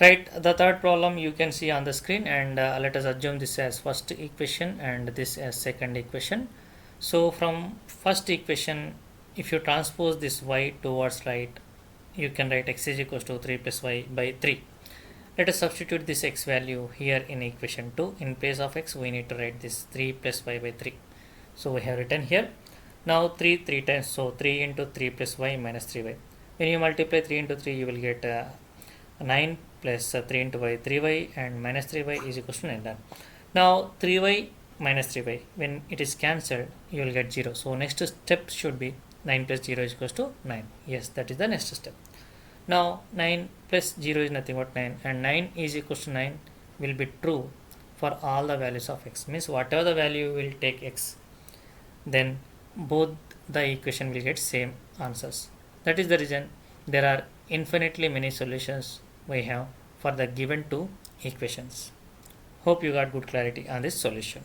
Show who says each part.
Speaker 1: Right, the third problem you can see on the screen, and let us assume this as first equation and this as second equation. So from first equation, if you transpose this y towards right, you can write x is equals to 3 plus y by 3. Let us substitute this x value here in equation 2. In place of x, we need to write this 3 plus y by 3. So we have written here. Now 3 times, so 3 into 3 plus y minus 3y. When you multiply 3 into 3, you will get 9 plus 3 into y, 3y, and minus 3y is equals to 9. Done. Now 3y minus 3y, when it is cancelled, you will get 0. So next step should be 9 plus 0 is equals to 9. Yes, that is the next step. Now 9 plus 0 is nothing but 9, and 9 is equals to 9 will be true for all the values of x. Means whatever the value will take x, then both the equation will get same answers. That is the reason there are infinitely many solutions we have for the given two equations. Hope you got good clarity on this solution.